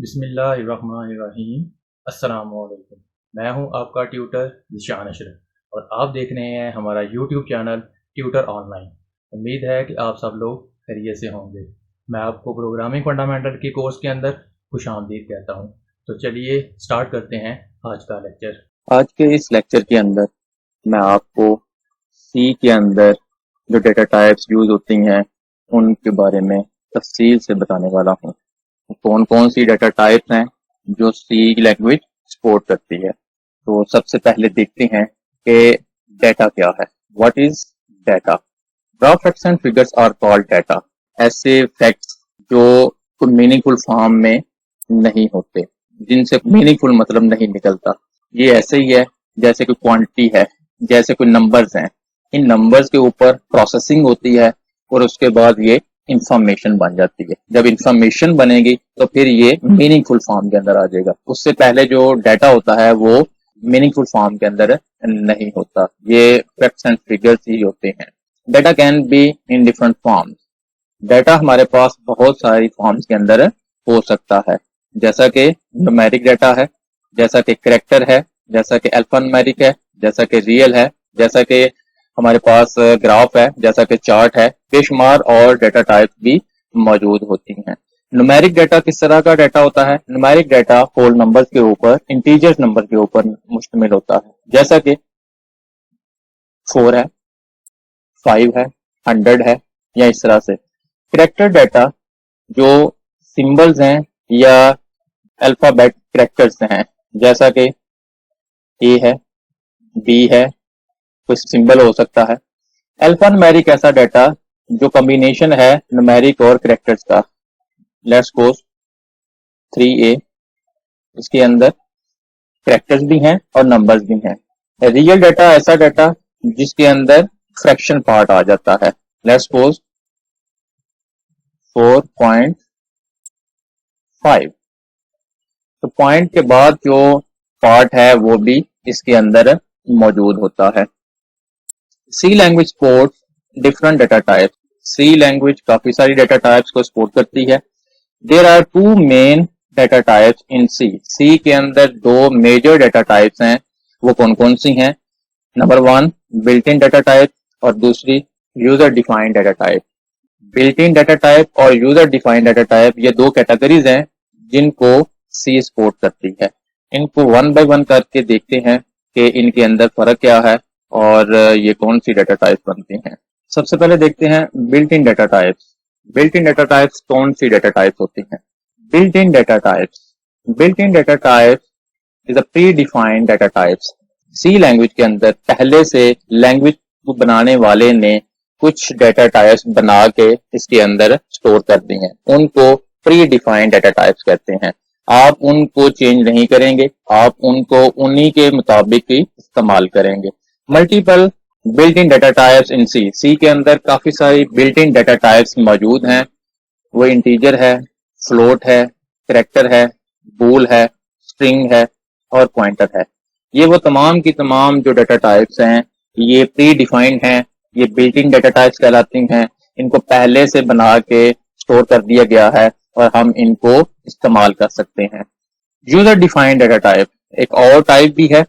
बिस्मिल्लाहिर्रहमानिर्रहीम। अस्सलामुअलैकुम। मैं हूं आपका ट्यूटर ज़िशान अशरफ और आप देख रहे हैं हमारा यूट्यूब चैनल ट्यूटर ऑनलाइन। उम्मीद है कि आप सब लोग खैरियत से होंगे। मैं आपको प्रोग्रामिंग फंडामेंटल के कोर्स के अंदर खुशामदीद कहता हूं। तो चलिए स्टार्ट करते हैं आज का लेक्चर। आज के इस लेक्चर के अंदर मैं आपको सी के अंदर जो डेटा टाइप्स यूज होती हैं उनके बारे में तफसील से बताने वाला हूँ। कौन कौन सी डेटा टाइप्स हैं जो सी लैंग्वेज सपोर्ट करती है। तो सबसे पहले देखते हैं कि डेटा क्या है। What is data? Raw facts and figures are called data. ऐसे फैक्ट्स जो कोई मीनिंगफुल फॉर्म में नहीं होते, जिनसे मीनिंगफुल मतलब नहीं निकलता, ये ऐसे ही है जैसे कोई क्वांटिटी है, जैसे कोई नंबर्स हैं। इन नंबर्स के ऊपर प्रोसेसिंग होती है और उसके बाद ये इंफॉर्मेशन बन जाती है। जब इंफॉर्मेशन बनेगी तो फिर ये मीनिंगफुल फॉर्म के अंदर आ जाएगा। उससे पहले जो डाटा होता है वो मीनिंगफुल फॉर्म के अंदर नहीं होता। ये फैक्ट्स एंड फिगर्स ही होते हैं। Data can be in different forms. Data हमारे पास बहुत सारी फॉर्म्स के अंदर हो सकता है, जैसा कि न्यूमेरिक डाटा है, जैसा कि कैरेक्टर है, जैसा कि अल्फान्यूमेरिक है, जैसा कि रियल है, जैसा कि हमारे पास ग्राफ है, जैसा कि चार्ट है। बेशुमार और डाटा टाइप भी मौजूद होती हैं। न्यूमेरिक डाटा किस तरह का डाटा होता है? न्यूमेरिक डाटा होल नंबर्स के ऊपर, इंटीजर्स नंबर के ऊपर मुश्तमिल होता है, जैसा कि 4 है, 5 है, 100 है, या इस तरह से। कैरेक्टर डाटा जो सिंबल्स हैं या अल्फाबेट कैरेक्टर्स हैं, जैसा कि ए है, बी है, कोई सिंबल हो सकता है। अल्फान्यूमेरिक ऐसा डाटा जो कॉम्बिनेशन है न्यूमेरिक और कैरेक्टर्स का। लेट्स सपोज 3A, इसके अंदर कैरेक्टर्स भी हैं और नंबर्स भी हैं। रियल डाटा ऐसा डाटा जिसके अंदर फ्रैक्शन पार्ट आ जाता है। Let's suppose 4.5। तो पॉइंट के बाद जो पार्ट है वो भी इसके अंदर मौजूद होता है। C language support different data types. C language काफी सारी डाटा टाइप्स को सपोर्ट करती है। There are two main data types in C. C के अंदर दो मेजर डाटा टाइप्स हैं। वो कौन कौन सी हैं? Number 1 built in data type और दूसरी user defined data type. Built in data type और यूजर डिफाइंड डाटा टाइप, ये दो कैटेगरीज हैं जिनको सी सपोर्ट करती है। इनको वन बाय वन करके देखते हैं कि इनके अंदर फर्क क्या है और ये कौन सी डाटा टाइप बनती हैं। सबसे पहले देखते हैं built in data types. Built in data types कौन सी डाटा टाइप्स होती हैं? Built in data types, built in data types is a predefined data types. C language के अंदर पहले से लैंग्वेज को बनाने वाले ने कुछ डाटा टाइप्स बना के इसके अंदर स्टोर कर दी हैं। उनको प्री डिफाइंड डाटा टाइप्स कहते हैं। आप उनको चेंज नहीं करेंगे, आप उनको उन्हीं के मुताबिक ही इस्तेमाल करेंगे। Multiple built in data types in C. C के अंदर काफी सारी बिल्ट इन डाटा टाइप्स मौजूद हैं। वो इंटीजर है, फ्लोट है, कैरेक्टर है, बूल है, स्ट्रिंग है और पॉइंटर है। ये वो तमाम की तमाम जो डाटा टाइप्स हैं ये प्री डिफाइंड हैं, ये बिल्ट इन डाटा टाइप्स कहलाती हैं। इनको पहले से बना के स्टोर कर दिया गया है और हम इनको इस्तेमाल कर सकते हैं। यूजर डिफाइंड डाटा टाइप एक और टाइप भी है।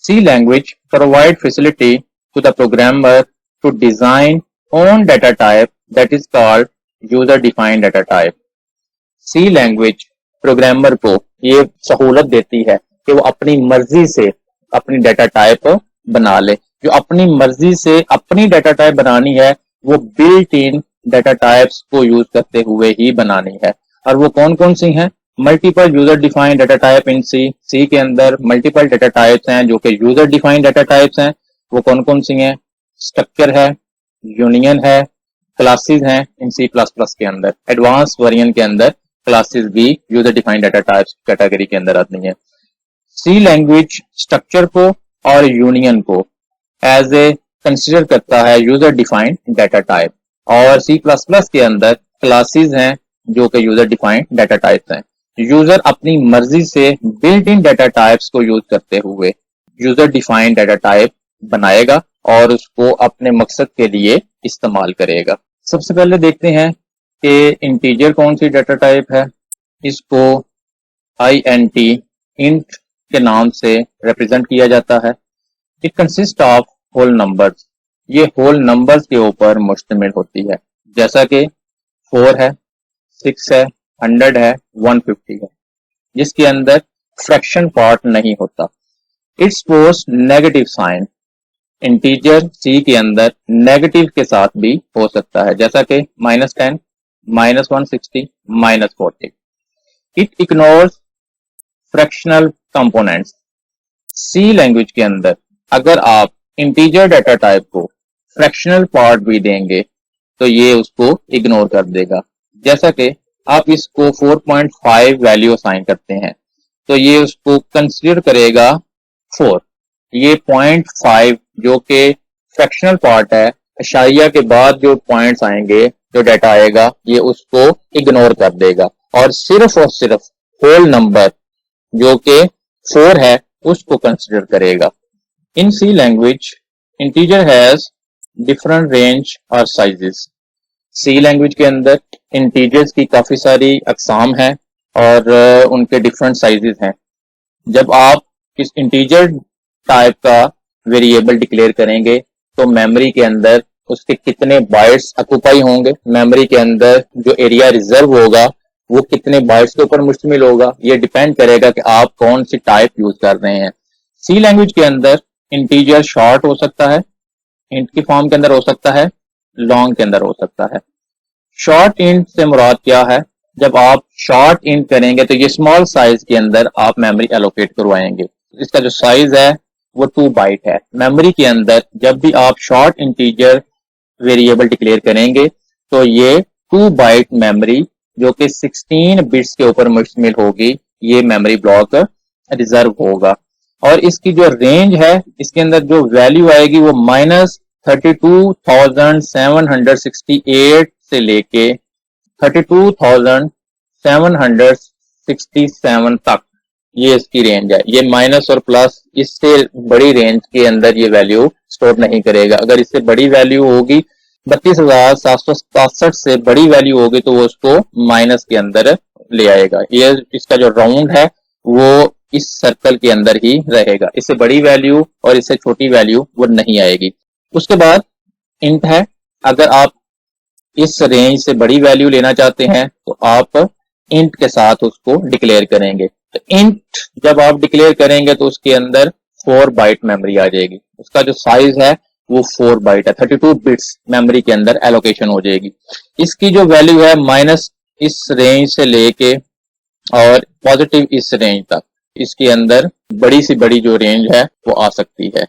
C language provide facility to the programmer to design own data type that is called user defined data type. C language programmer को ये सहूलत देती है कि वो अपनी मर्जी से अपनी डाटा टाइप बना ले। जो अपनी मर्जी से अपनी डाटा टाइप बनानी है वो बिल्ट इन डाटा टाइप्स को यूज करते हुए ही बनानी है। और वो कौन कौन सी हैं? Multiple user defined data type in C. C के अंदर मल्टीपल डाटा टाइप्स हैं जो कि यूजर डिफाइंड डाटा टाइप्स हैं। वो कौन कौन सी हैं? स्ट्रक्चर है, यूनियन है, क्लासेस हैं इन सी प्लस प्लस के अंदर। एडवांस वर्जन के अंदर क्लासेस भी user defined data types category के अंदर आती हैं। सी लैंग्वेज स्ट्रक्चर को और यूनियन को एज ए कंसिडर करता है यूजर डिफाइंड डाटा टाइप। और सी प्लस प्लस के अंदर क्लासेस हैं जो कि यूजर डिफाइंड डाटा टाइप्स हैं। यूजर अपनी मर्जी से बिल्ट इन डाटा टाइप्स को यूज करते हुए यूजर डिफाइंड डाटा टाइप बनाएगा और उसको अपने मकसद के लिए इस्तेमाल करेगा। सबसे पहले देखते हैं कि इंटीजर कौन सी डाटा टाइप है। इसको int int के नाम से रिप्रेजेंट किया जाता है। It consist of whole numbers, ये होल नंबर्स के ऊपर मुश्तमिल होती है, जैसा कि 4 है, 6 है, 100 है, 150 है, जिसके अंदर फ्रैक्शन पार्ट नहीं होता। It's post negative sign, integer C के अंदर नेगेटिव के साथ भी हो सकता है, जैसा कि -10, -160, -40। It ignores fractional components. C language के अंदर अगर आप इंटीजर डाटा टाइप को फ्रैक्शनल पार्ट भी देंगे तो ये उसको इग्नोर कर देगा। जैसा कि आप इसको 4.5 वैल्यू असाइन करते हैं तो ये उसको कंसीडर करेगा 4। ये 0.5 जो कि फ्रैक्शनल पार्ट है, अशारिया के बाद जो पॉइंट्स आएंगे, जो डाटा आएगा, ये उसको इग्नोर कर देगा और सिर्फ होल नंबर जो कि 4 है उसको कंसीडर करेगा। In C language integer has different range और साइजेस। सी लैंग्वेज के अंदर इंटीजर्स की काफी सारी अकसाम है और उनके डिफरेंट साइजेस हैं। जब आप इस इंटीजर टाइप का वेरिएबल डिक्लेयर करेंगे तो मेमोरी के अंदर उसके कितने बाइट्स ऑक्यूपाई होंगे, मेमोरी के अंदर जो एरिया रिजर्व होगा वो कितने बाइट्स के ऊपर मुश्तमिल होगा, ये डिपेंड करेगा कि आप कौन सी टाइप यूज कर रहे हैं। सी लैंग्वेज के अंदर इंटीजर शॉर्ट हो सकता है, इंट की फॉर्म के अंदर हो सकता है, लॉन्ग के अंदर हो सकता है। शॉर्ट इंट से मुराद क्या है? जब आप शॉर्ट इंट करेंगे तो ये स्मॉल साइज के अंदर आप मेमोरी एलोकेट करवाएंगे। इसका जो साइज है वो 2 बाइट है। मेमोरी के अंदर जब भी आप शॉर्ट इंटीजर वेरिएबल डिक्लेयर करेंगे तो ये 2 बाइट मेमोरी जो कि 16 बिट्स के ऊपर मुश्तमिल होगी, ये मेमोरी ब्लॉक रिजर्व होगा। और इसकी जो रेंज है, इसके अंदर जो वैल्यू आएगी वो -32,768 से लेके 32,767 तक ये इसकी रेंज है। ये माइनस और प्लस इससे बड़ी रेंज के अंदर ये वैल्यू स्टोर नहीं करेगा। अगर इससे बड़ी वैल्यू होगी 32,767 से बड़ी वैल्यू होगी तो वो उसको माइनस के अंदर ले आएगा। ये इसका जो राउंड है वो इस सर्कल के अंदर ही रहेगा। इससे बड़ी वैल्यू और इससे छोटी वैल्यू वो नहीं आएगी। उसके बाद इंट है। अगर आप इस रेंज से बड़ी वैल्यू लेना चाहते हैं तो आप इंट के साथ उसको डिक्लेयर करेंगे। तो इंट जब आप डिक्लेयर करेंगे तो उसके अंदर 4 बाइट मेमोरी आ जाएगी। उसका जो साइज है वो 4 बाइट है, 32 बिट्स मेमोरी के अंदर एलोकेशन हो जाएगी। इसकी जो वैल्यू है माइनस इस रेंज से लेके और पॉजिटिव इस रेंज तक, इसके अंदर बड़ी सी बड़ी जो रेंज है वो आ सकती है।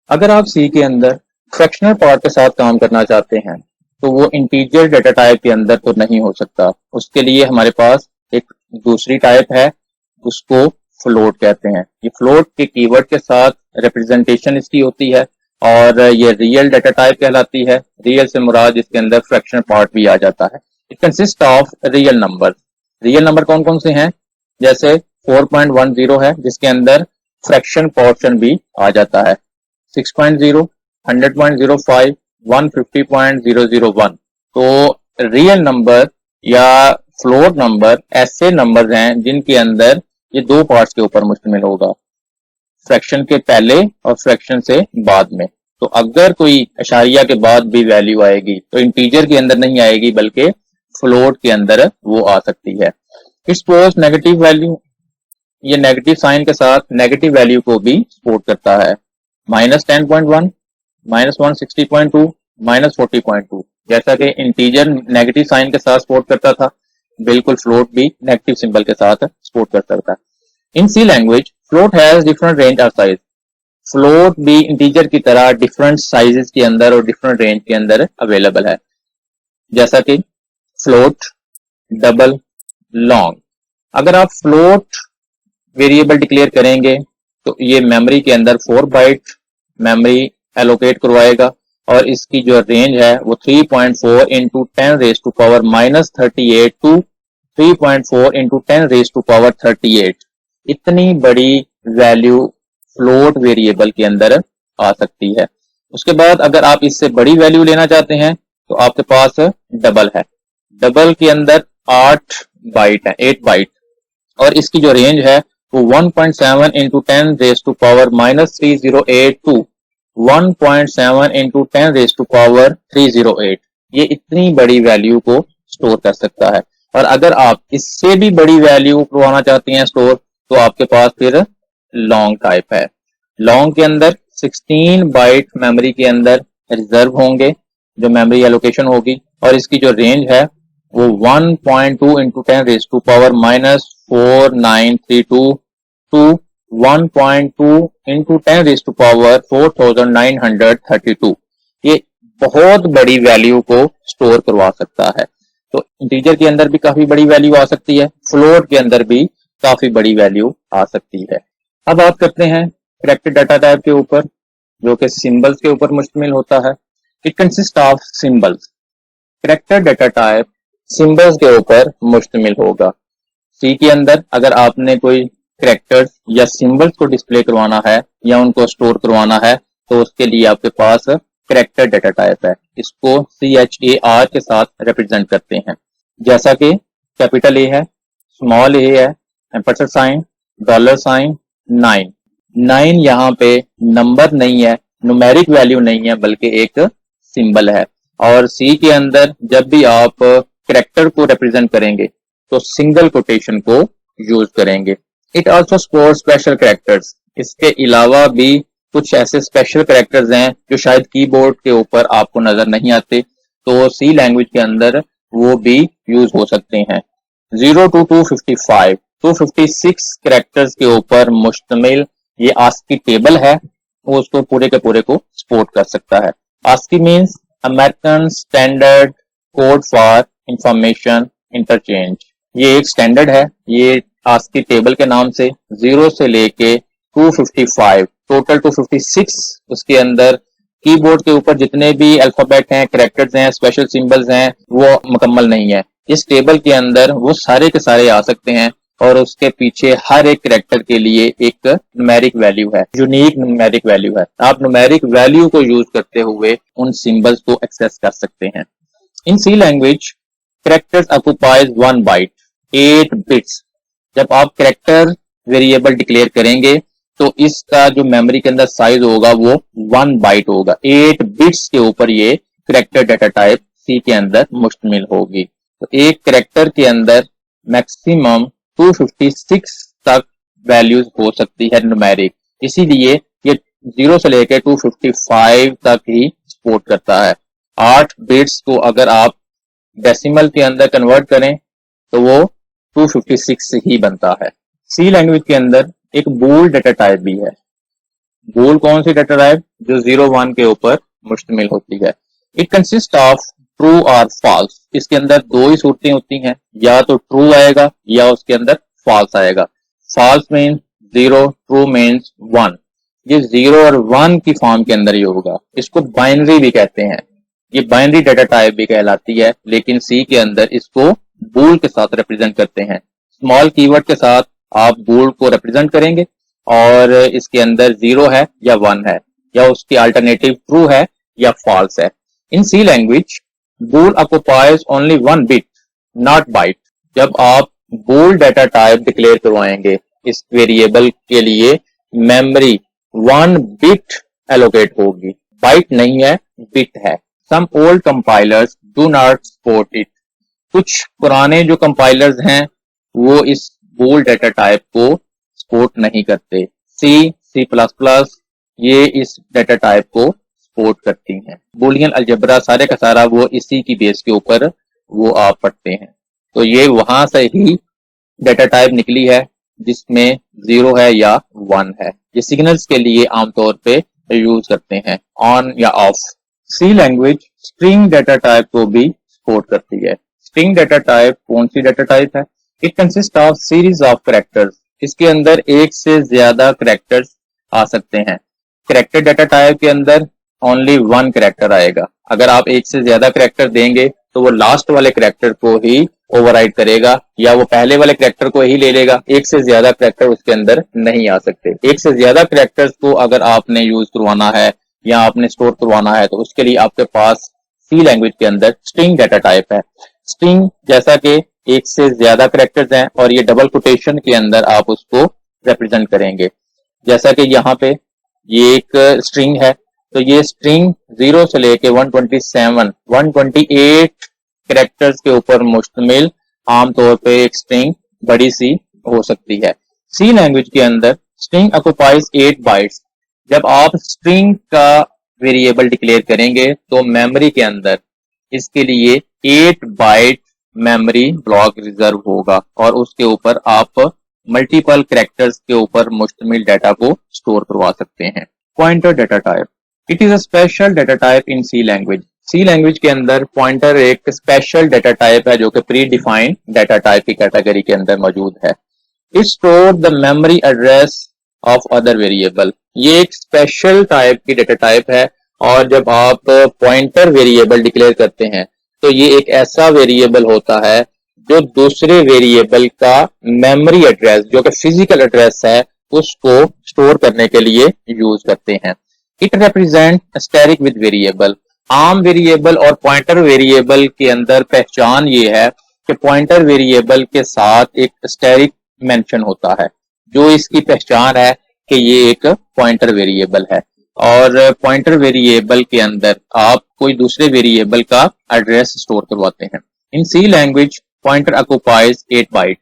अगर आप सी के अंदर फ्रैक्शनल पार्ट के साथ काम करना चाहते हैं तो वो इंटीजर डाटा टाइप के अंदर तो नहीं हो सकता। उसके लिए हमारे पास एक दूसरी टाइप है, उसको फ्लोट कहते हैं। ये फ्लोट के कीवर्ड के साथ रिप्रेजेंटेशन इसकी होती है और ये रियल डाटा टाइप कहलाती है। रियल से मुराद इसके अंदर फ्रैक्शनल पार्ट भी आ जाता है। It consist of real number. Real number कौन कौन से हैं? जैसे 4.10 है जिसके अंदर फ्रैक्शन पोर्शन भी आ जाता है, 6.0, 100.05, 150.001। तो रियल नंबर या फ्लोट नंबर ऐसे नंबर्स हैं जिनके अंदर ये 2 पार्ट्स के ऊपर मुश्तमिल होगा, फ्रैक्शन के पहले और फ्रैक्शन से बाद में। तो अगर कोई अशारिया के बाद भी वैल्यू आएगी तो इंटीजर के अंदर नहीं आएगी बल्कि फ्लोट के अंदर वो आ सकती है। इट्स पोस्ट नेगेटिव वैल्यू, ये नेगेटिव साइन के साथ नेगेटिव वैल्यू को भी सपोर्ट करता है। -10.1, -160.2, -40.2। जैसा कि इंटीजर नेगेटिव साइन के साथ सपोर्ट करता था, बिल्कुल फ्लोट भी नेगेटिव सिंबल के साथ सपोर्ट कर सकता है। In C language float has different range और साइज। फ्लोट भी इंटीजर की तरह डिफरेंट साइजेस के अंदर और डिफरेंट रेंज के अंदर अवेलेबल है, जैसा कि फ्लोट, डबल, लॉन्ग। अगर आप फ्लोट वेरिएबल डिक्लेयर करेंगे तो ये मेमोरी के अंदर 4 बाइट मेमोरी एलोकेट करवाएगा और इसकी जो रेंज है वो 3.4 into 10 raise to power -38 to 3.4 into 10 raise to power 38। इतनी बड़ी वैल्यू फ्लोट वेरिएबल के अंदर आ सकती है। उसके बाद अगर आप इससे बड़ी वैल्यू लेना चाहते हैं तो आपके पास डबल है। डबल के अंदर 8 बाइट है, 8 बाइट, और इसकी जो रेंज है वो 1.7 into 10 raise to power minus 3082 1.7 into 10 raise to power 308, ये इतनी बड़ी वैल्यू को स्टोर कर सकता है। और अगर आप इससे भी बड़ी वैल्यू करवाना चाहते हैं स्टोर, तो आपके पास फिर लॉन्ग टाइप है। लॉन्ग के अंदर 16 बाइट मेमोरी के अंदर रिजर्व होंगे, जो मेमोरी एलोकेशन होगी, और इसकी जो रेंज है वो 1.2 into 10 raise to power minus 4932 to 1.2 into 10 raise to power 4932, ये बहुत बड़ी वैल्यू को स्टोर करवा सकता है। तो इंटीजर के अंदर भी काफी बड़ी वैल्यू आ सकती है, फ्लोट के अंदर भी काफी बड़ी वैल्यू आ सकती है। अब बात करते हैं कैरेक्टर डाटा टाइप के ऊपर, जो कि सिंबल्स के ऊपर मुश्तमिल होता है। It consist of symbols. Character data type symbols के ऊपर मुश्तमिल होगा। सी के अंदर अगर आपने कोई कैरेक्टर्स या सिंबल्स को डिस्प्ले करवाना है या उनको स्टोर करवाना है, तो उसके लिए आपके पास कैरेक्टर डाटा टाइप है। इसको CHAR के साथ रिप्रेजेंट करते हैं, जैसा कि कैपिटल ए है, स्मॉल ए है, एम्परसेंड साइन, डॉलर साइन, 9। 9 यहाँ पे नंबर नहीं है, न्यूमेरिक वैल्यू नहीं है, बल्कि एक सिंबल है। और सी के अंदर जब भी आप कैरेक्टर को रिप्रेजेंट करेंगे तो सिंगल कोटेशन को यूज करेंगे। It also support special characters. इसके अलावा भी कुछ ऐसे स्पेशल कैरेक्टर्स हैं जो शायद कीबोर्ड के ऊपर आपको नजर नहीं आते, तो सी लैंग्वेज के अंदर वो भी यूज हो सकते हैं। 0 to 255 256 कैरेक्टर्स के ऊपर मुश्तमिल ये आस्की टेबल है, वो उसको पूरे के पूरे को सपोर्ट कर सकता है। ASCII means American standard code for information interchange. ये एक स्टैंडर्ड है, ये आस्की टेबल के नाम से 0 से लेके 255 टोटल 256 उसके अंदर कीबोर्ड के ऊपर जितने भी अल्फाबेट हैं, कैरेक्टर्स हैं, स्पेशल सिंबल्स हैं, वो मुकम्मल नहीं है। इस टेबल के अंदर वो सारे के सारे आ सकते हैं, और उसके पीछे हर एक कैरेक्टर के लिए एक न्यूमेरिक वैल्यू है, यूनिक न्यूमेरिक वैल्यू है। आप न्यूमेरिक वैल्यू को यूज करते हुए उन सिंबल्स को एक्सेस कर सकते हैं। In C language characters occupies 1 byte 8 bits. जब आप कैरेक्टर वेरिएबल डिक्लेयर करेंगे तो इसका जो मेमोरी के अंदर साइज होगा वो 1 बाइट होगा। 8 बिट्स के ऊपर ये कैरेक्टर डाटा टाइप सी के अंदर मुश्तमिल होगी। तो एक कैरेक्टर के अंदर मैक्सिमम 256 तक वैल्यूज हो सकती है न्यूमेरिक, इसीलिए ये 0 से लेकर 255 तक ही सपोर्ट करता है। 8 बिट्स को अगर आप डेसिमल के अंदर कन्वर्ट करें तो वो 256 ही बनता है। सी लैंग्वेज के अंदर एक बूल डाटा टाइप भी है। बूल कौन सी डाटा टाइप? जो 0-1 के ऊपर मुश्तमिल होती है। इट कंसिस्ट ऑफ ट्रू और फॉल्स। इसके अंदर दो ही सूरतें होती हैं, या तो ट्रू आएगा या उसके अंदर फॉल्स आएगा। False means 0, true means 1। ये 0 और 1 की फॉर्म के अंदर ही होगा। इसको बाइनरी भी कहते हैं, ये बाइनरी डाटा टाइप भी कहलाती है, लेकिन सी के अंदर इसको बूल के साथ रिप्रेजेंट करते हैं। स्मॉल कीवर्ड के साथ आप बूल को रिप्रेजेंट करेंगे, और इसके अंदर 0 है या 1 है, या उसकी अल्टरनेटिव ट्रू है या फॉल्स है। In C language bool occupies only 1 bit not byte. जब आप बूल डाटा टाइप डिक्लेयर करवाएंगे, इस वेरिएबल के लिए मेमोरी 1 बिट एलोकेट होगी, बाइट नहीं है, बिट है। Some old compilers do not support it. कुछ पुराने जो कंपाइलर्स हैं वो इस बूल डाटा टाइप को सपोर्ट नहीं करते। C++ ये इस डाटा टाइप को सपोर्ट करती हैं। बूलियन अलजेब्रा सारे का सारा वो इसी की बेस के ऊपर वो आप पढ़ते हैं। तो ये वहां से ही डाटा टाइप निकली है जिसमें 0 है या 1 है। ये सिग्नल्स के लिए आमतौर पे यूज करते हैं, ऑन या off. C language string data type को भी सपोर्ट करती है। स्ट्रिंग डाटा टाइप कौन सी डाटा टाइप है? It consist of series of characters. इसके अंदर एक से ज्यादा कैरेक्टर्स आ सकते हैं। कैरेक्टर डाटा टाइप के अंदर ओनली 1 कैरेक्टर आएगा। अगर आप एक से ज्यादा कैरेक्टर देंगे तो वो लास्ट वाले कैरेक्टर को ही ओवरराइड करेगा, या वो पहले वाले कैरेक्टर को ही ले लेगा। एक से ज्यादा कैरेक्टर उसके अंदर नहीं आ सकते। एक से ज्यादा कैरेक्टर्स को अगर आपने यूज करवाना है या आपने स्टोर करवाना है, तो उसके लिए आपके पास सी लैंग्वेज के अंदर स्ट्रिंग डाटा टाइप है। स्ट्रिंग जैसा कि एक से ज्यादा कैरेक्टर्स हैं और ये डबल कोटेशन के अंदर आप उसको रिप्रेजेंट करेंगे। जैसा कि यहाँ पे ये एक स्ट्रिंग है, तो ये स्ट्रिंग 0 से लेके 127 128 कैरेक्टर्स के ऊपर मुश्तमिल आमतौर पे एक स्ट्रिंग बड़ी सी हो सकती है। सी लैंग्वेज के अंदर स्ट्रिंग ऑक्युपाइज 8 बाइट्स। जब आप स्ट्रिंग का वेरिएबल डिक्लेयर करेंगे तो मेमोरी के अंदर इसके लिए 8 बाइट मेमोरी ब्लॉक रिजर्व होगा और उसके ऊपर आप मल्टीपल कैरेक्टर्स के ऊपर मुश्तमिल डाटा को स्टोर करवा सकते हैं। Pointer data type, it is a special data type in C language. C language के अंदर पॉइंटर एक स्पेशल डाटा टाइप है जो कि प्री डिफाइंड डाटा टाइप की कैटेगरी के अंदर मौजूद है। It store the memory address of other variable. ये एक स्पेशल टाइप की डाटा टाइप है और जब आप पॉइंटर वेरिएबल डिक्लेयर करते हैं तो ये एक ऐसा वेरिएबल होता है जो दूसरे वेरिएबल का मेमोरी एड्रेस जो कि फिजिकल एड्रेस है उसको स्टोर करने के लिए यूज करते हैं। It represent static with variable. आम वेरिएबल और पॉइंटर वेरिएबल के अंदर पहचान ये है कि पॉइंटर वेरिएबल के साथ एक स्टैटिक मेंशन होता है, जो इसकी पहचान है कि ये एक पॉइंटर वेरिएबल है। और पॉइंटर वेरिएबल के अंदर आप कोई दूसरे वेरिएबल का एड्रेस स्टोर करवाते हैं। In C language pointer occupies 8 bite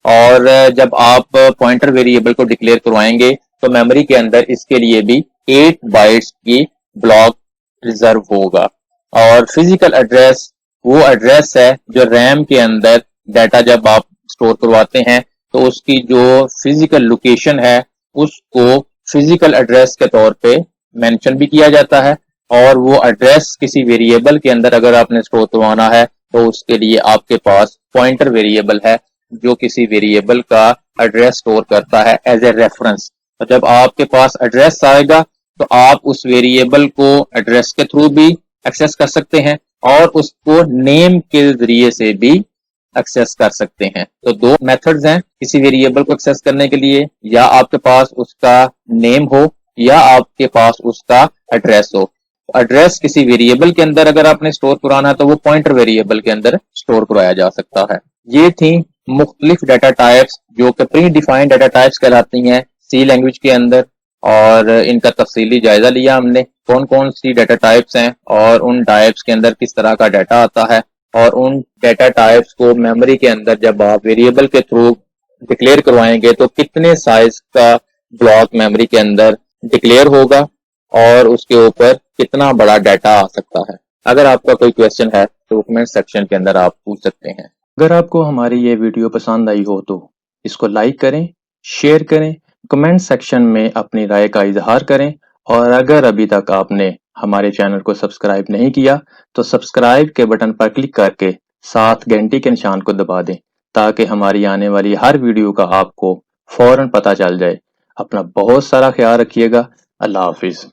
और जब आप पॉइंटर वेरिएबल को डिक्लेयर करवाएंगे तो मेमोरी के अंदर इसके लिए भी 8 बाइट्स की ब्लॉक रिजर्व होगा। और फिजिकल एड्रेस वो एड्रेस है जो रैम के अंदर डाटा जब आप स्टोर करवाते हैं तो उसकी जो फिजिकल लोकेशन है उसको फिजिकल एड्रेस के तौर पे मेंशन भी किया जाता है। और वो एड्रेस किसी वेरिएबल के अंदर अगर आपने स्टोर करवाना है तो उसके लिए आपके पास पॉइंटर वेरिएबल है जो किसी वेरिएबल का एड्रेस स्टोर करता है एज ए रेफरेंस। तो जब आपके पास एड्रेस आएगा तो आप उस वेरिएबल को एड्रेस के थ्रू भी एक्सेस कर सकते हैं और उसको नेम के जरिए से भी एक्सेस कर सकते हैं। तो दो मेथड्स हैं किसी वेरिएबल को एक्सेस करने के लिए, या आपके पास उसका नेम हो या आपके पास उसका एड्रेस हो। एड्रेस किसी वेरिएबल के अंदर अगर आपने स्टोर कराना है तो वो पॉइंटर वेरिएबल के अंदर स्टोर कराया जा सकता है। ये थी मुख्तलिफ डाटा टाइप्स जो कि प्री डिफाइंड डाटा टाइप्स कहलाती हैं सी लैंग्वेज के अंदर, और इनका तफसीली जायजा लिया हमने कौन कौन सी डाटा टाइप्स हैं और उन टाइप्स के अंदर किस तरह का डाटा आता है, और उन डाटा टाइप्स को मेमोरी के अंदर जब आप वेरिएबल के थ्रू डिक्लेयर करवाएंगे तो कितने साइज का ब्लॉक मेमोरी के अंदर डिक्लेयर होगा और उसके ऊपर कितना बड़ा डाटा आ सकता है। अगर आपका कोई क्वेश्चन है तो कमेंट सेक्शन के अंदर आप पूछ सकते हैं। अगर आपको हमारी ये वीडियो पसंद आई हो तो इसको लाइक करें, शेयर करें, कमेंट सेक्शन में अपनी राय का इजहार करें, और अगर अभी तक आपने हमारे चैनल को सब्सक्राइब नहीं किया तो सब्सक्राइब के बटन पर क्लिक करके साथ घंटी के निशान को दबा दें ताकि हमारी आने वाली हर वीडियो का आपको फौरन पता चल जाए। अपना बहुत सारा ख्याल रखिएगा। अल्लाह हाफिज।